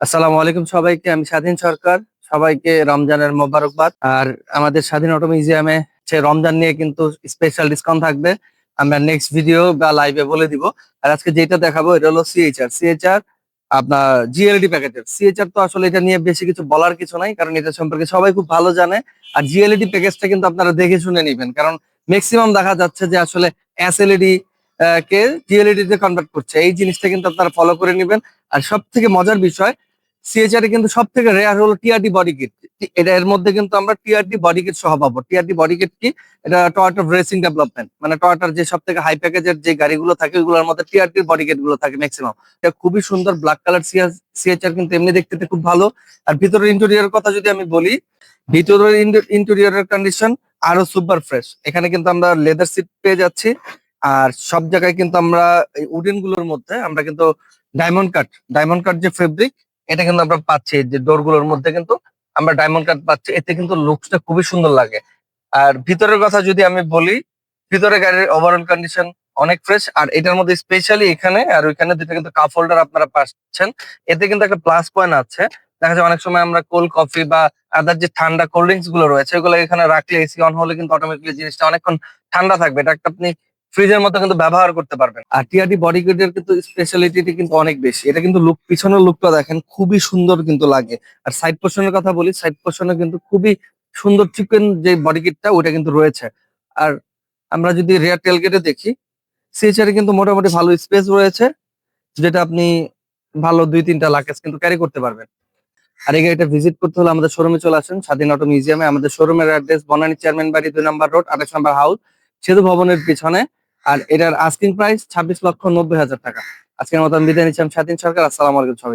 আসসালামু আলাইকুম সবাইকে। আমি স্বাধীন সরকার। সবাইকে রমজানের মোবারকবাদ। আর আমাদের স্বাধীন অটো মিউজিয়ামে রমজান নিয়ে কিন্তু স্পেশাল ডিসকাউন্ট থাকবে। আমরা নেক্সট ভিডিও বা লাইভে বলে দিব। আর আজকে যেটা দেখাবো এটা হলো সিএইচআর আপনার জিএলইডি প্যাকেজের। সিএইচআর তো আসলে এটা নিয়ে বেশি কিছু বলার কিছু নাই, কারণ এটা সম্পর্কে সবাই খুব ভালো জানে। আর জিএলইডি প্যাকেজটা কিন্তু আপনারা দেখে শুনে নেবেন, কারণ ম্যাক্সিমাম দেখা যাচ্ছে যে আসলে এসএলইডি কে জিএলইডি তে কনভার্ট করছে। এই জিনিসটা কিন্তু আপনারা ফলো করে নেবেন। আর সব থেকে মজার বিষয়, সিএচআর এ কিন্তু সব থেকে রেয়ার হলো টিআরডি বডি কিট। এটা এর মধ্যে কিন্তু আমরা টিআরডি বডি কিট সহ পাবো। টিআরডি বডি কিট কি? এটা টয়োটা রেসিং ডেভেলপমেন্ট, মানে টয়োটার যে সব থেকে হাই প্যাকেজের যে গাড়িগুলো থাকে ওইগুলোর মধ্যে টিআরডি বডি কিট গুলো থাকে ম্যাক্সিমাম। এটা খুবই সুন্দর ব্ল্যাক কালার সিএচআর, কিন্তু এমনি দেখতে খুব ভালো। আর ভিতরের ইন্টেরিয়র কথা যদি আমি বলি, ভিতরের ইন্টেরিয়রের কন্ডিশন আরো সুপার ফ্রেশ। এখানে কিন্তু আমরা লেদার সিট পেয়ে যাচ্ছি। আর সব জায়গায় কিন্তু আমরা এই উডেন গুলোর মধ্যে আমরা কিন্তু ডায়মন্ড কাট যে ফেব্রিক, এটা কিন্তু আমরা পাচ্ছি। যে ডোর গুলোর মধ্যে কিন্তু আমরা ডায়মন্ড কাট পাচ্ছি, এতে কিন্তু লুকসটা খুবই সুন্দর লাগে। আর ভিতরের কথা যদি আমি বলি, ভিতরে গাড়ির ওভারঅল কন্ডিশন অনেক ফ্রেশ। আর এটার মধ্যে স্পেশালি এখানে আর ওইখানে দুটো কিন্তু কাপ হোল্ডার আপনারা পাচ্ছেন। এতে কিন্তু একটা প্লাস পয়েন্ট আছে। দেখা যায় অনেক সময় আমরা কোল্ড কফি বা আদার যে ঠান্ডা কোল্ড ড্রিঙ্কস গুলো রয়েছে ওগুলো এখানে রাখলে, এসি অন হলে কিন্তু অটোমেটিকলি জিনিসটা অনেকক্ষণ ঠান্ডা থাকবে। এটা একটা আপনি ফ্রিজের মতো কিন্তু ব্যবহার করতে পারবেন। আর টিআরডি বডি কিটের কিন্তু স্পেশালিটি কিন্তু অনেক বেশি। এটা কিন্তু লুক, পিছনের লুকটা দেখেন খুবই সুন্দর কিন্তু লাগে। আর সাইড পোর্শনের কথা বলি, সাইড পোর্শনে কিন্তু খুবই সুন্দর চিকন যে বডি কিটটা ওটা কিন্তু রয়েছে। আর আমরা যদি রেয়ার টেলগেটে দেখি, সিএচআর এ কিন্তু মোটামুটি ভালো স্পেস রয়েছে, যেটা আপনি ভালো 2-3টা লাগেজ কিন্তু ক্যারি করতে পারবেন। আর এই গাড়িটা ভিজিট করতে হলে আমাদের শোরুমে চলে আসেন, স্বাধীন অটো মিউজিয়ামে। আমাদের শোরুমের অ্যাড্রেস বনানী চেয়ারম্যান বাড়ি 2 নম্বর রোড, 28 নম্বর হাউস, সেতু ভবনের পিছনে। আর এটার আস্কিং প্রাইস 26,90,000 টাকা। আজকের মতো আমি বিদায় নিচ্ছি। আমি স্বাধীন সরকার। আসসালামু আলাইকুম সবাই।